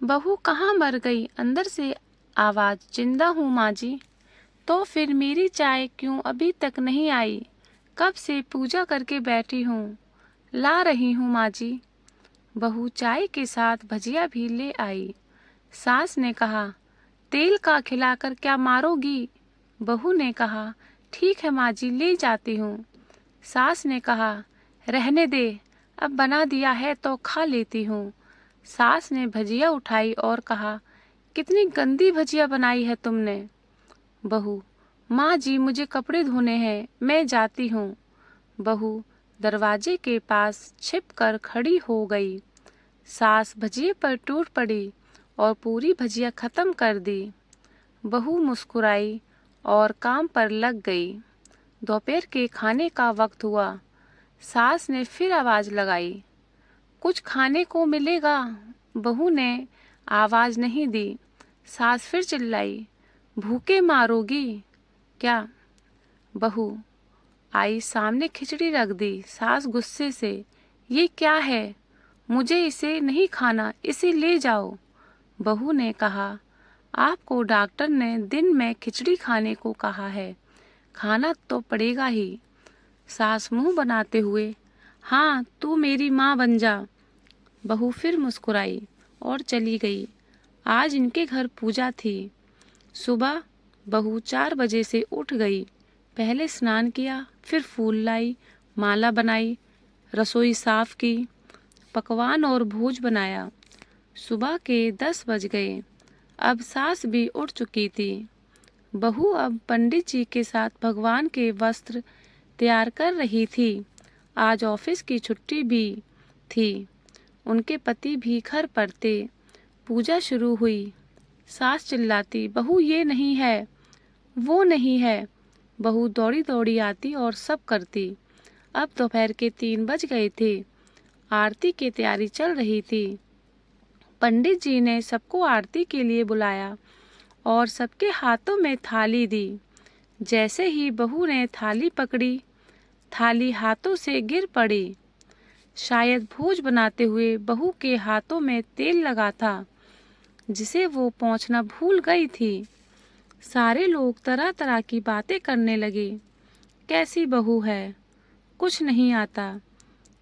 बहू कहाँ मर गई? अंदर से आवाज, जिंदा हूँ माँ जी। तो फिर मेरी चाय क्यों अभी तक नहीं आई? कब से पूजा करके बैठी हूँ, ला रही हूँ माँ जी। बहू चाय के साथ भजिया भी ले आई। सास ने कहा, तेल का खिलाकर क्या मारोगी? बहू ने कहा, ठीक है माँ जी, ले जाती हूँ। सास ने कहा, रहने दे, अब बना दिया है तो खा लेती हूँ। सास ने भजिया उठाई और कहा, कितनी गंदी भजिया बनाई है तुमने। बहू, माँ जी मुझे कपड़े धोने हैं, मैं जाती हूँ। बहू दरवाजे के पास छिपकर खड़ी हो गई। सास भजिए पर टूट पड़ी और पूरी भजिया खत्म कर दी। बहू मुस्कुराई और काम पर लग गई। दोपहर के खाने का वक्त हुआ। सास ने फिर आवाज लगाई, कुछ खाने को मिलेगा? बहू ने आवाज नहीं दी। सास फिर चिल्लाई, भूखे मारोगी क्या? बहू आई, सामने खिचड़ी रख दी। सास गुस्से से, ये क्या है? मुझे इसे नहीं खाना, इसे ले जाओ। बहू ने कहा, आपको डॉक्टर ने दिन में खिचड़ी खाने को कहा है, खाना तो पड़ेगा ही। सास मुंह बनाते हुए, हाँ तू मेरी माँ बन जा। बहू फिर मुस्कुराई और चली गई। आज इनके घर पूजा थी। सुबह बहू 4 बजे से उठ गई। पहले स्नान किया, फिर फूल लाई, माला बनाई, रसोई साफ की, पकवान और भोज बनाया। सुबह के 10 बज गए। अब सास भी उठ चुकी थी। बहू अब पंडित जी के साथ भगवान के वस्त्र तैयार कर रही थी। आज ऑफिस की छुट्टी भी थी। उनके पति भी घर पर थे। पूजा शुरू हुई। सास चिल्लाती, बहू ये नहीं है, वो नहीं है। बहू दौड़ी दौड़ी आती और सब करती। अब दोपहर के 3 बज गए थे। आरती की तैयारी चल रही थी। पंडित जी ने सबको आरती के लिए बुलाया और सबके हाथों में थाली दी। जैसे ही बहू ने थाली पकड़ी, थाली हाथों से गिर पड़ी। शायद भोज बनाते हुए बहू के हाथों में तेल लगा था, जिसे वो पोंछना भूल गई थी। सारे लोग तरह तरह की बातें करने लगे। कैसी बहू है, कुछ नहीं आता,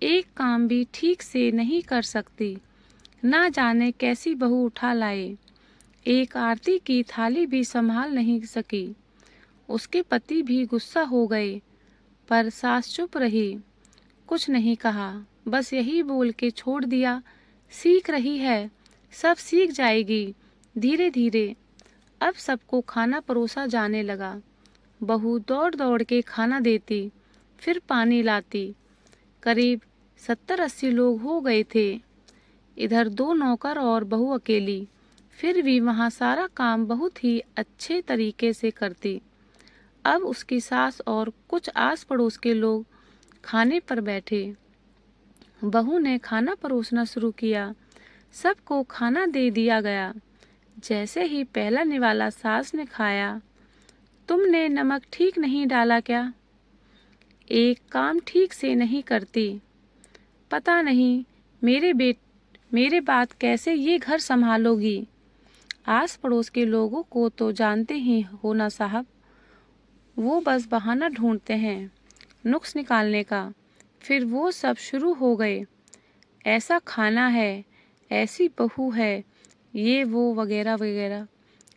एक काम भी ठीक से नहीं कर सकती, ना जाने कैसी बहू उठा लाए, एक आरती की थाली भी संभाल नहीं सकी। उसके पति भी गुस्सा हो गए, पर सास चुप रही, कुछ नहीं कहा, बस यही बोल के छोड़ दिया, सीख रही है, सब सीख जाएगी धीरे धीरे। अब सबको खाना परोसा जाने लगा। बहू दौड़ दौड़ के खाना देती, फिर पानी लाती। करीब 70-80 लोग हो गए थे। इधर 2 नौकर और बहू अकेली। फिर भी वहाँ सारा काम बहुत ही अच्छे तरीके से करती। अब उसकी सास और कुछ आस पड़ोस के लोग खाने पर बैठे। बहू ने खाना परोसना शुरू किया। सबको खाना दे दिया गया। जैसे ही पहला निवाला सास ने खाया, तुमने नमक ठीक नहीं डाला क्या? एक काम ठीक से नहीं करती, पता नहीं मेरे बात कैसे ये घर संभालोगी। आस पड़ोस के लोगों को तो जानते ही हो ना साहब, वो बस बहाना ढूंढते हैं नुक्स निकालने का। फिर वो सब शुरू हो गए, ऐसा खाना है, ऐसी बहू है, ये वो वगैरह वगैरह।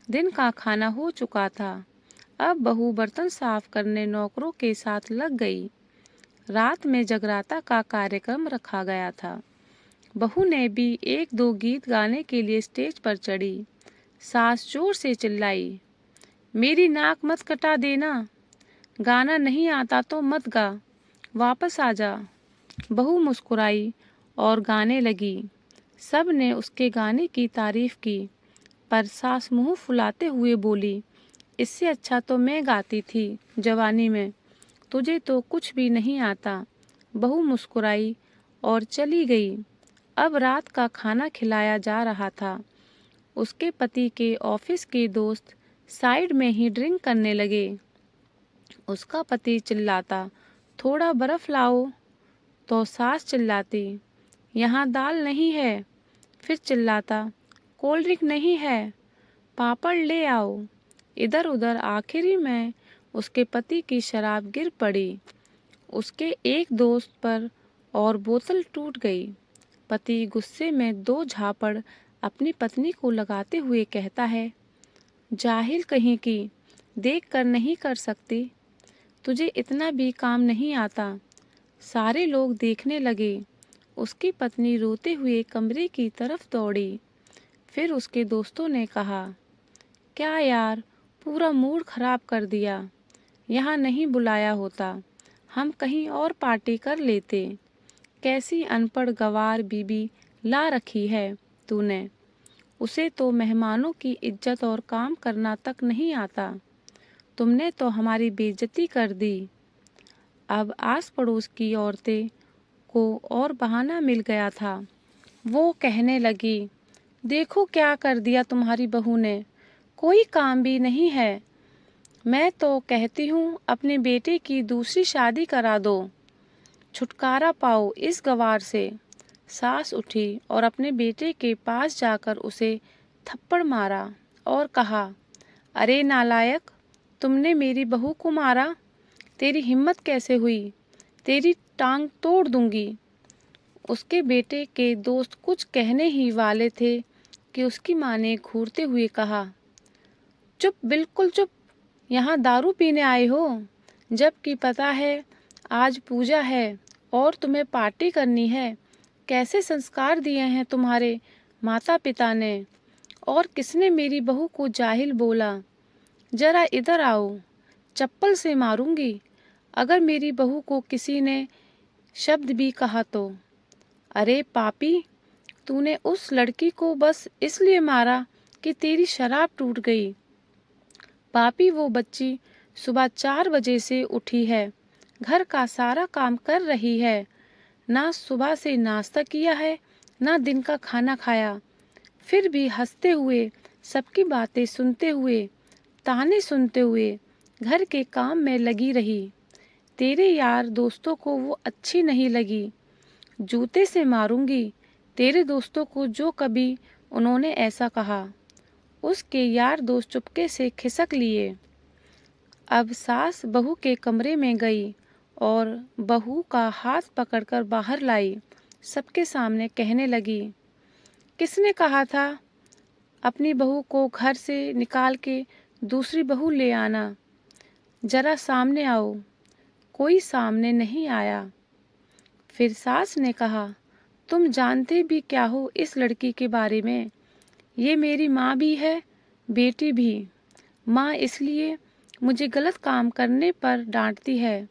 दिन का खाना हो चुका था। अब बहू बर्तन साफ करने नौकरों के साथ लग गई। रात में जगराता का कार्यक्रम रखा गया था। बहू ने भी 1-2 गीत गाने के लिए स्टेज पर चढ़ी। सास जोर से चिल्लाई, मेरी नाक मत कटा देना, गाना नहीं आता तो मत गा, वापस आ जा। बहू मुस्कुराई और गाने लगी। सब ने उसके गाने की तारीफ की, पर सास मुंह फुलाते हुए बोली, इससे अच्छा तो मैं गाती थी जवानी में, तुझे तो कुछ भी नहीं आता। बहू मुस्कुराई और चली गई। अब रात का खाना खिलाया जा रहा था। उसके पति के ऑफिस के दोस्त साइड में ही ड्रिंक करने लगे। उसका पति चिल्लाता, थोड़ा बर्फ लाओ, तो सास चिल्लाती, यहाँ दाल नहीं है। फिर चिल्लाता, कोल्ड ड्रिंक नहीं है, पापड़ ले आओ। इधर उधर आखिरी में उसके पति की शराब गिर पड़ी। उसके एक दोस्त पर और बोतल टूट गई। पति गुस्से में 2 झापड़ अपनी पत्नी को लगाते हुए कहता है, जाहिल कहीं की, देख कर नहीं कर सकती, तुझे इतना भी काम नहीं आता। सारे लोग देखने लगे। उसकी पत्नी रोते हुए कमरे की तरफ दौड़ी। फिर उसके दोस्तों ने कहा, क्या यार, पूरा मूड खराब कर दिया। यहाँ नहीं बुलाया होता, हम कहीं और पार्टी कर लेते। कैसी अनपढ़ गंवार बीबी ला रखी है तूने। उसे तो मेहमानों की इज्जत और काम करना तक नहीं आता। तुमने तो हमारी बेइज्जती कर दी। अब आस पड़ोस की औरतें को और बहाना मिल गया था। वो कहने लगी, देखो क्या कर दिया तुम्हारी बहू ने, कोई काम भी नहीं है। मैं तो कहती हूँ अपने बेटे की दूसरी शादी करा दो, छुटकारा पाओ इस गंवार से। सास उठी और अपने बेटे के पास जाकर उसे थप्पड़ मारा और कहा, अरे नालायक, तुमने मेरी बहू को मारा, तेरी हिम्मत कैसे हुई, तेरी टांग तोड़ दूंगी। उसके बेटे के दोस्त कुछ कहने ही वाले थे कि उसकी माँ ने घूरते हुए कहा, चुप, बिल्कुल चुप, यहाँ दारू पीने आए हो, जबकि पता है आज पूजा है और तुम्हें पार्टी करनी है। कैसे संस्कार दिए हैं तुम्हारे माता पिता ने, और किसने मेरी बहू को जाहिल बोला। जरा इधर आओ, चप्पल से मारूंगी अगर मेरी बहू को किसी ने शब्द भी कहा तो। अरे पापी, तूने उस लड़की को बस इसलिए मारा कि तेरी शराब टूट गई। पापी, वो बच्ची सुबह 4 बजे से उठी है, घर का सारा काम कर रही है, ना सुबह से नाश्ता किया है, ना दिन का खाना खाया, फिर भी हंसते हुए, सबकी बातें सुनते हुए, ताने सुनते हुए घर के काम में लगी रही। तेरे यार दोस्तों को वो अच्छी नहीं लगी, जूते से मारूंगी तेरे दोस्तों को जो कभी उन्होंने ऐसा कहा। उसके यार दोस्त चुपके से खिसक लिए। अब सास बहू के कमरे में गई और बहू का हाथ पकड़कर बाहर लाई। सबके सामने कहने लगी, किसने कहा था अपनी बहू को घर से निकाल के दूसरी बहू ले आना। जरा सामने आओ। कोई सामने नहीं आया। फिर सास ने कहा, तुम जानते भी क्या हो इस लड़की के बारे में। ये मेरी माँ भी है, बेटी भी। माँ इसलिए मुझे गलत काम करने पर डांटती है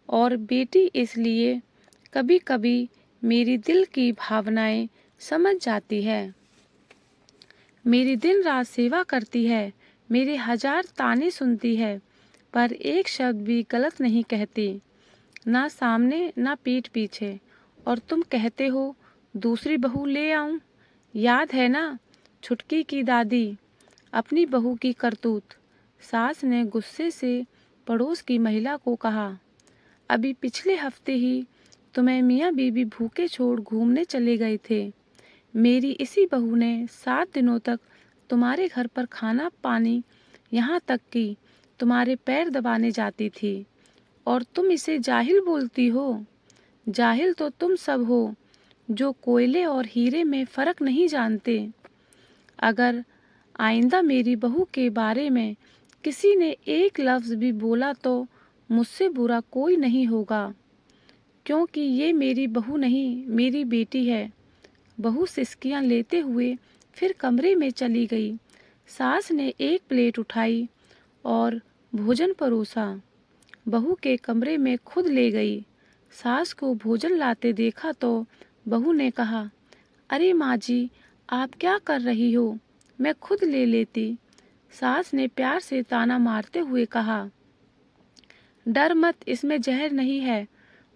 और बेटी इसलिए कभी कभी मेरी दिल की भावनाएं समझ जाती है। मेरी दिन रात सेवा करती है, मेरे 1000 ताने सुनती है, पर एक शब्द भी गलत नहीं कहती, ना सामने ना पीठ पीछे। और तुम कहते हो दूसरी बहू ले आऊं। याद है ना छुटकी की दादी, अपनी बहू की करतूत। सास ने गुस्से से पड़ोस की महिला को कहा, अभी पिछले हफ्ते ही तुम्हें मियाँ बीबी भूखे छोड़ घूमने चले गए थे। मेरी इसी बहू ने 7 दिनों तक तुम्हारे घर पर खाना पानी, यहाँ तक कि तुम्हारे पैर दबाने जाती थी, और तुम इसे जाहिल बोलती हो। जाहिल तो तुम सब हो जो कोयले और हीरे में फर्क नहीं जानते। अगर आइंदा मेरी बहू के बारे में किसी ने एक लफ्ज़ भी बोला तो मुझसे बुरा कोई नहीं होगा, क्योंकि ये मेरी बहू नहीं, मेरी बेटी है। बहू सिसकियां लेते हुए फिर कमरे में चली गई। सास ने एक प्लेट उठाई और भोजन परोसा। बहू के कमरे में खुद ले गई। सास को भोजन लाते देखा तो बहू ने कहा, अरे माँ जी, आप क्या कर रही हो, मैं खुद ले लेती। सास ने प्यार से ताना मारते हुए कहा, डर मत, इसमें जहर नहीं है,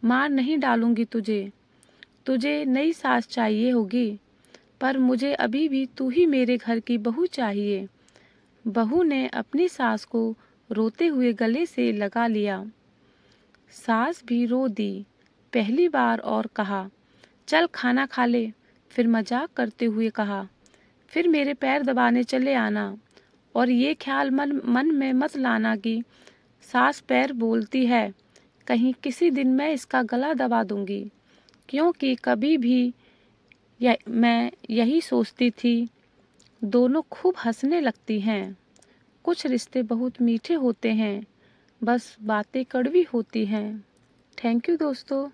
मार नहीं डालूंगी तुझे। तुझे नई सास चाहिए होगी, पर मुझे अभी भी तू ही मेरे घर की बहू चाहिए। बहू ने अपनी सास को रोते हुए गले से लगा लिया। सास भी रो दी पहली बार और कहा, चल खाना खा ले। फिर मजाक करते हुए कहा, फिर मेरे पैर दबाने चले आना, और ये ख्याल मन में मत लाना कि सास पैर बोलती है, कहीं किसी दिन मैं इसका गला दबा दूंगी, क्योंकि कभी भी मैं यही सोचती थी। दोनों खूब हंसने लगती हैं। कुछ रिश्ते बहुत मीठे होते हैं, बस बातें कड़वी होती हैं। थैंक यू दोस्तों।